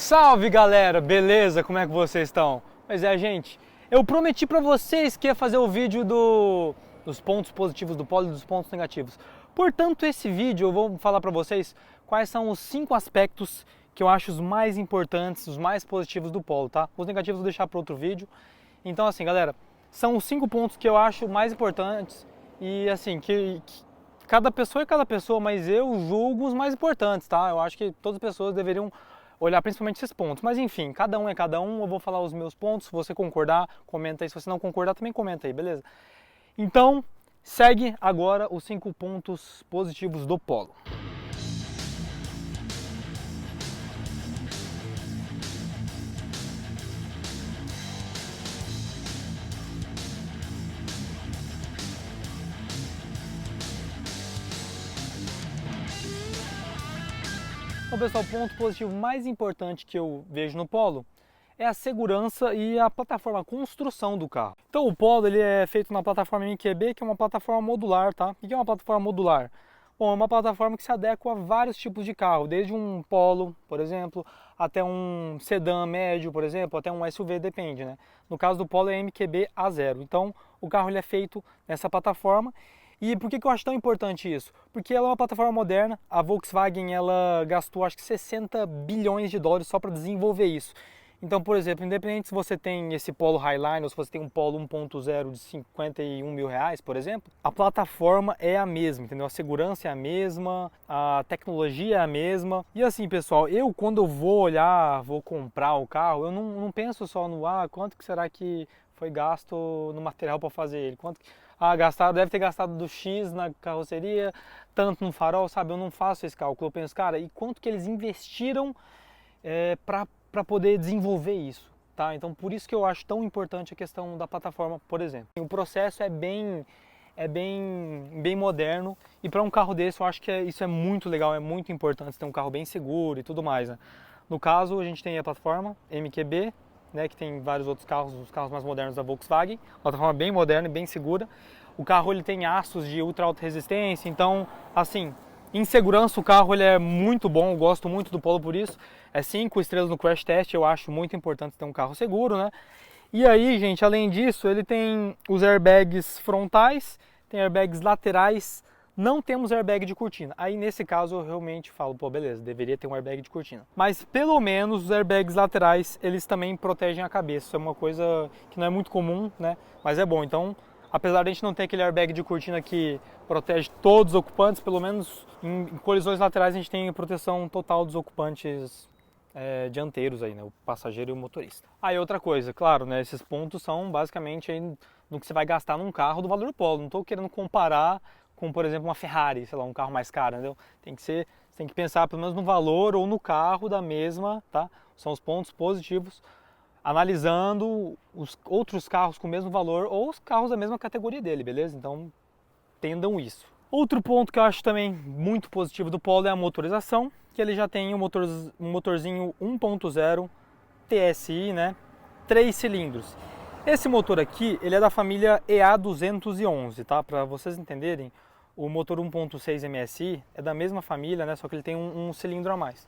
Salve galera, beleza? Como é que vocês estão? Pois é, gente, eu prometi pra vocês que ia fazer o vídeo dos pontos positivos do polo e dos pontos negativos. Portanto, esse vídeo eu vou falar pra vocês quais são os 5 aspectos que eu acho os mais importantes, os mais positivos do polo, tá? Os negativos eu vou deixar para outro vídeo. Então assim, galera, são os 5 pontos que eu acho mais importantes e assim, que cada pessoa é cada pessoa, mas eu julgo os mais importantes, tá? Eu acho que todas as pessoas deveriam olhar principalmente esses pontos. Mas enfim, cada um é cada um, eu vou falar os meus pontos. Se você concordar, comenta aí. Se você não concordar, também comenta aí, beleza? Então, segue agora os 5 pontos positivos do polo. Então, pessoal, o ponto positivo mais importante que eu vejo no Polo é a segurança e a plataforma, a construção do carro. Então, o Polo ele é feito na plataforma MQB, que é uma plataforma modular, tá? O que é uma plataforma modular? Bom, é uma plataforma que se adequa a vários tipos de carro, desde um Polo, por exemplo, até um sedã médio, por exemplo, até um SUV, depende, né? No caso do Polo é MQB A0. Então, o carro ele é feito nessa plataforma. E por que eu acho tão importante isso? Porque ela é uma plataforma moderna, a Volkswagen ela gastou acho que 60 bilhões de dólares só para desenvolver isso. Então, por exemplo, independente se você tem esse Polo Highline ou se você tem um Polo 1.0 de 51 mil reais, por exemplo, a plataforma é a mesma, entendeu? A segurança é a mesma, a tecnologia é a mesma. E assim, pessoal, eu quando eu vou olhar, vou comprar o carro, eu não penso só no, quanto que será que foi gasto no material para fazer ele, quanto que deve ter gastado do X na carroceria, tanto no farol, sabe? Eu não faço esse cálculo. Eu penso, cara, e quanto que eles investiram para poder desenvolver isso, tá? Então, por isso que eu acho tão importante a questão da plataforma, por exemplo. O processo é bem moderno e para um carro desse eu acho que isso é muito legal, é muito importante ter um carro bem seguro e tudo mais, né? No caso, a gente tem a plataforma MQB, né, que tem vários outros carros, os carros mais modernos da Volkswagen, plataforma bem moderna e bem segura. O carro ele tem aços de ultra alta resistência, então, assim, em segurança o carro ele é muito bom, eu gosto muito do Polo por isso. É 5 estrelas no crash test, eu acho muito importante ter um carro seguro, né? E aí, gente, além disso, ele tem os airbags frontais, tem airbags laterais. Não temos airbag de cortina. Aí nesse caso eu realmente falo, pô, beleza, deveria ter um airbag de cortina. Mas pelo menos os airbags laterais, eles também protegem a cabeça. Isso é uma coisa que não é muito comum, né? Mas é bom. Então, apesar de a gente não ter aquele airbag de cortina que protege todos os ocupantes, pelo menos em colisões laterais a gente tem a proteção total dos ocupantes dianteiros aí, né? O passageiro e o motorista. Aí outra coisa, claro, né? Esses pontos são basicamente aí no que você vai gastar num carro do valor do Polo. Não estou querendo comparar com, por exemplo, uma Ferrari, sei lá, um carro mais caro, entendeu? Você tem que pensar pelo menos no valor ou no carro da mesma, tá? São os pontos positivos, analisando os outros carros com o mesmo valor ou os carros da mesma categoria dele, beleza? Então, entendam isso. Outro ponto que eu acho também muito positivo do Polo é a motorização, que ele já tem um motorzinho 1.0 TSI, né? 3 cilindros. Esse motor aqui, ele é da família EA211, tá? Para vocês entenderem, o motor 1.6 MSI é da mesma família, né? Só que ele tem um cilindro a mais.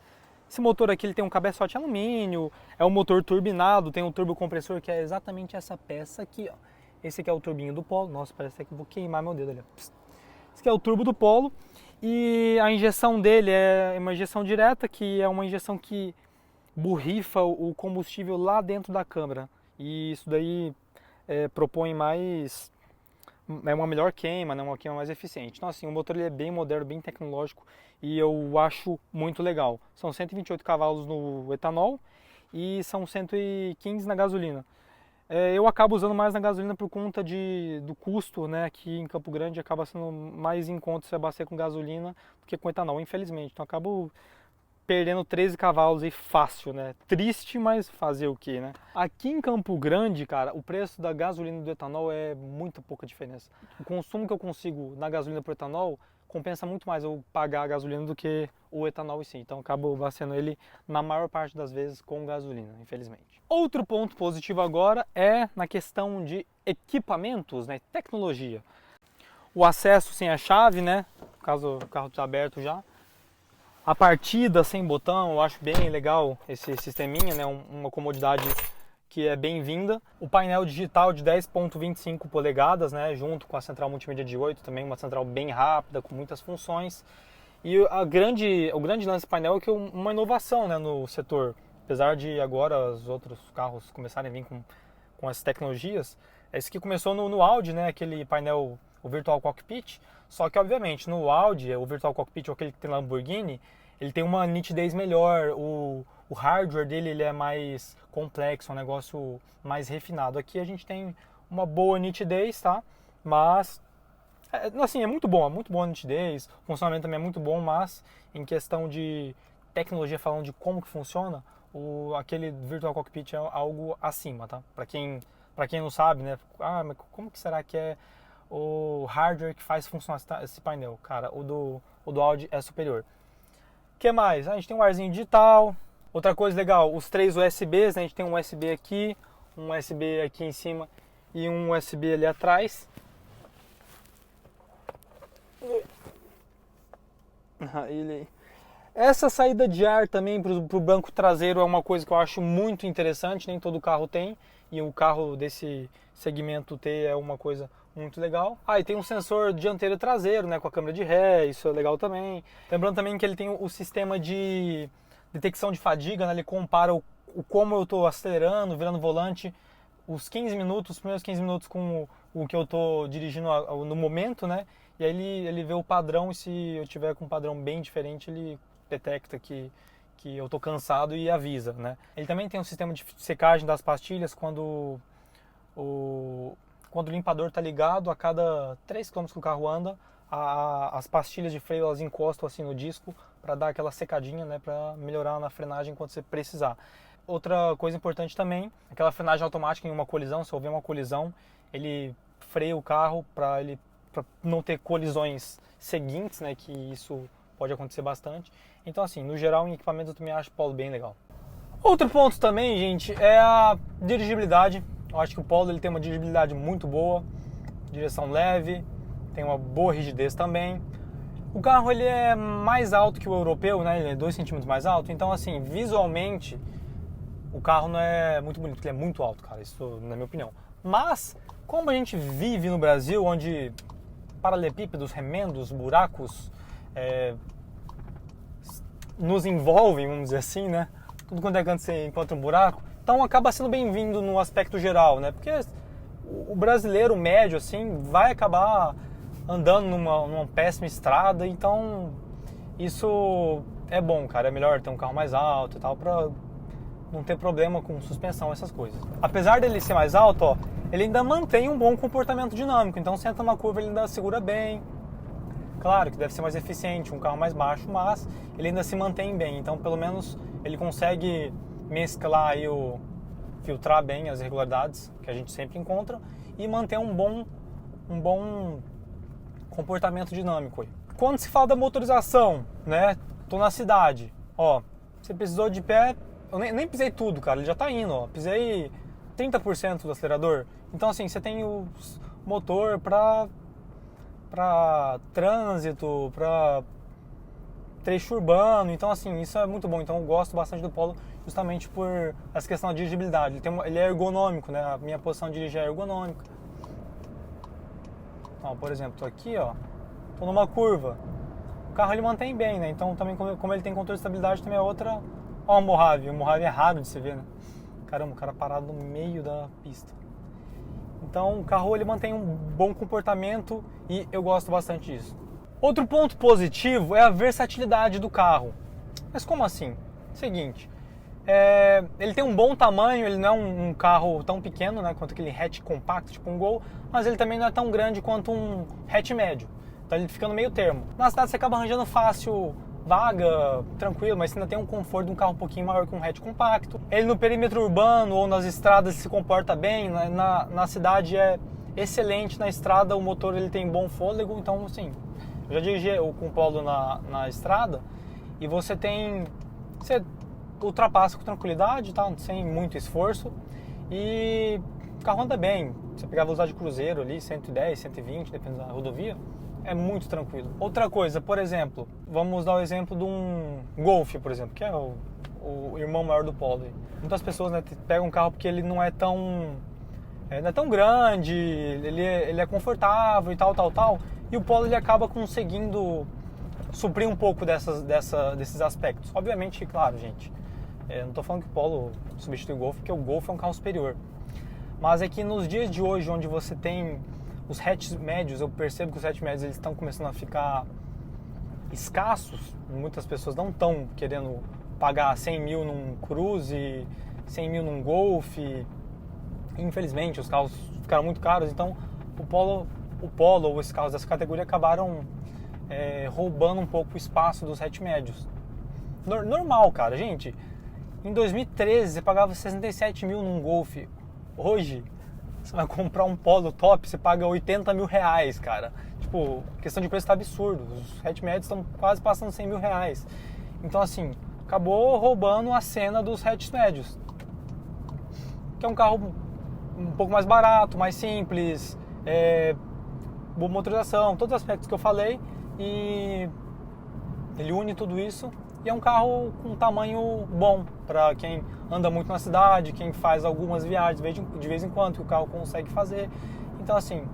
Esse motor aqui ele tem um cabeçote alumínio, é um motor turbinado, tem um turbocompressor que é exatamente essa peça aqui, ó. Esse aqui é o turbinho do Polo. Nossa, parece até que eu vou queimar meu dedo ali. Esse aqui é o turbo do Polo e a injeção dele é uma injeção direta, que é uma injeção que borrifa o combustível lá dentro da câmara. E isso daí propõe mais uma melhor queima, né? Uma queima mais eficiente. Então assim, o motor ele é bem moderno, bem tecnológico e eu acho muito legal. São 128 cavalos no etanol e são 115 na gasolina. Eu acabo usando mais na gasolina por conta do custo, né? Aqui em Campo Grande acaba sendo mais em conta se abastecer com gasolina do que com etanol, infelizmente. Então acabo perdendo 13 cavalos aí fácil, né? Triste, mas fazer o que, né? Aqui em Campo Grande, cara, o preço da gasolina e do etanol é muito pouca diferença. O consumo que eu consigo na gasolina pro etanol compensa muito mais eu pagar a gasolina do que o etanol em si. Então acabo abastecendo ele na maior parte das vezes com gasolina, infelizmente. Outro ponto positivo agora é na questão de equipamentos, né? Tecnologia. O acesso sem a chave, né? No caso o carro está aberto já. A partida sem botão, eu acho bem legal esse sisteminha, né? Uma comodidade que é bem-vinda. O painel digital de 10.25 polegadas, né? Junto com a central multimídia de 8, também uma central bem rápida, com muitas funções. E o grande lance do painel é que é uma inovação, né, no setor. Apesar de agora os outros carros começarem a vir com essas tecnologias, esse que começou no Audi, né? Aquele painel, o Virtual Cockpit. Só que, obviamente, no Audi, o Virtual Cockpit, ou aquele que tem Lamborghini, ele tem uma nitidez melhor, o hardware dele ele é mais complexo, é um negócio mais refinado. Aqui a gente tem uma boa nitidez, tá? Mas, assim, é muito boa a nitidez, o funcionamento também é muito bom, mas em questão de tecnologia, falando de como que funciona, aquele Virtual Cockpit é algo acima, tá? Para quem não sabe, né? Mas como que será que é o hardware que faz funcionar esse painel? Cara, o do Audi é superior. O que mais? A gente tem um arzinho digital. Outra coisa legal, os 3 USBs, né? A gente tem um USB aqui, um USB aqui em cima e um USB ali atrás. Essa saída de ar também para o banco traseiro é uma coisa que eu acho muito interessante, nem todo carro tem, e o carro desse segmento T é uma coisa muito legal. E tem um sensor dianteiro e traseiro, né, com a câmera de ré, isso é legal também. Lembrando também que ele tem o sistema de detecção de fadiga, né, ele compara o como eu estou acelerando, virando o volante, os primeiros 15 minutos com o que eu estou dirigindo no momento, né, e aí ele vê o padrão, e se eu tiver com um padrão bem diferente, ele detecta que eu estou cansado e avisa, né. Ele também tem um sistema de secagem das pastilhas quando o limpador está ligado, a cada 3 km que o carro anda, as pastilhas de freio elas encostam assim no disco para dar aquela secadinha, né, para melhorar na frenagem quando você precisar. Outra coisa importante também, aquela frenagem automática em uma colisão, se houver uma colisão, ele freia o carro para não ter colisões seguintes, né, que isso pode acontecer bastante. Então assim, no geral em equipamento eu também acho o Polo bem legal. Outro ponto também, gente, é a dirigibilidade. Eu acho que o Polo ele tem uma dirigibilidade muito boa, direção leve, tem uma boa rigidez também. O carro ele é mais alto que o europeu, né? Ele é 2 centímetros mais alto, então assim, visualmente o carro não é muito bonito, porque ele é muito alto, cara, isso na minha opinião. Mas, como a gente vive no Brasil, onde paralelepípedos, remendos, buracos nos envolvem, vamos dizer assim, né? Tudo quanto é canto você encontra um buraco, então acaba sendo bem-vindo no aspecto geral, né? Porque o brasileiro médio, assim, vai acabar andando numa péssima estrada, então isso é bom, cara. É melhor ter um carro mais alto e tal, pra não ter problema com suspensão, essas coisas. Apesar dele ser mais alto, ó, ele ainda mantém um bom comportamento dinâmico, então senta numa curva ele ainda segura bem. Claro que deve ser mais eficiente, um carro mais baixo, mas ele ainda se mantém bem, então pelo menos ele consegue mesclar aí filtrar bem as irregularidades que a gente sempre encontra e manter um bom comportamento dinâmico aí. Quando se fala da motorização, né, tô na cidade, ó, você precisou de pé, eu nem pisei tudo, cara, ele já tá indo, ó, pisei 30% do acelerador, então assim, você tem o motor para trânsito, para trecho urbano, então assim, isso é muito bom, então eu gosto bastante do Polo justamente por essa questão da dirigibilidade, ele é ergonômico, né, a minha posição de dirigir é ergonômica. Ó, por exemplo, tô aqui, ó, tô numa curva, o carro ele mantém bem, né, então também como ele tem controle de estabilidade também é outra, ó, o Mojave é raro de se ver, né, caramba, o cara parado no meio da pista. Então o carro ele mantém um bom comportamento e eu gosto bastante disso. Outro ponto positivo é a versatilidade do carro. Mas como assim? Seguinte, ele tem um bom tamanho, ele não é um carro tão pequeno, né, quanto aquele hatch compacto, tipo um Gol, mas ele também não é tão grande quanto um hatch médio. Então ele fica no meio termo. Na cidade você acaba arranjando fácil vaga, tranquilo, mas você ainda tem um conforto de um carro um pouquinho maior que um hatch compacto. Ele no perímetro urbano ou nas estradas se comporta bem, na cidade é excelente, na estrada o motor ele tem bom fôlego, então assim, eu já dirigi com o Polo na estrada e você ultrapassa com tranquilidade, tá? Sem muito esforço e o carro anda bem. Você pegar a velocidade de cruzeiro ali, 110, 120, dependendo da rodovia, é muito tranquilo. Outra coisa, por exemplo, vamos dar o exemplo de um Golf, por exemplo, que é o irmão maior do Polo. Muitas pessoas, né, pegam um carro porque ele não é tão grande, ele é confortável e tal. E o Polo ele acaba conseguindo suprir um pouco desses aspectos. Obviamente, claro, gente, não estou falando que o Polo substitui o Golf, porque o Golf é um carro superior. Mas é que nos dias de hoje, onde você tem os hatches médios, eu percebo que os hatches médios eles estão começando a ficar escassos. Muitas pessoas não estão querendo pagar 100 mil num Cruze, 100 mil num Golf. Infelizmente, os carros ficaram muito caros, então o Polo ou esses carros dessa categoria acabaram roubando um pouco o espaço dos hatch médios. Normal, cara, gente. Em 2013 você pagava 67 mil num Golf. Hoje você vai comprar um Polo top, você paga 80 mil reais, cara. Tipo, a questão de preço tá absurdo. Os hatch médios estão quase passando 100 mil reais. Então, assim, acabou roubando a cena dos hatch médios. Que é um carro um pouco mais barato, mais simples, boa motorização, todos os aspectos que eu falei. E ele une tudo isso. E é um carro com tamanho bom para quem anda muito na cidade, quem faz algumas viagens de vez em quando, que o carro consegue fazer. Então, assim,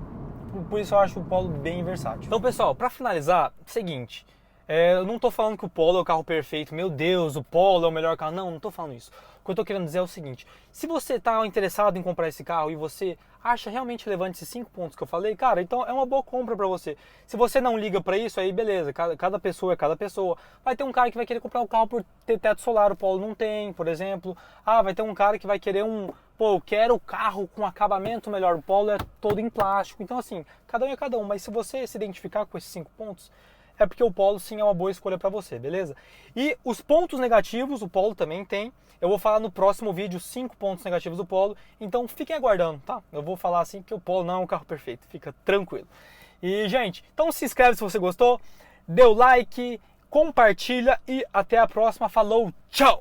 por isso eu acho o Polo bem versátil. Então, pessoal, para finalizar, seguinte, eu não estou falando que o Polo é o carro perfeito, meu Deus, o Polo é o melhor carro. Não estou falando isso. O que eu estou querendo dizer é o seguinte: se você está interessado em comprar esse carro e você acha realmente relevante esses 5 pontos que eu falei, cara, então é uma boa compra para você. Se você não liga para isso, aí beleza, cada pessoa é cada pessoa. Vai ter um cara que vai querer comprar o carro por ter teto solar, o Polo não tem, por exemplo. Vai ter um cara que vai querer eu quero o carro com acabamento melhor, o Polo é todo em plástico. Então, assim, cada um é cada um, mas se você se identificar com esses 5 pontos, é porque o Polo sim é uma boa escolha para você, beleza? E os pontos negativos, o Polo também tem. Eu vou falar no próximo vídeo 5 pontos negativos do Polo, então fiquem aguardando, tá? Eu vou falar assim porque o Polo não é um carro perfeito, fica tranquilo. E, gente, então se inscreve se você gostou, dê o like, compartilha e até a próxima. Falou, tchau!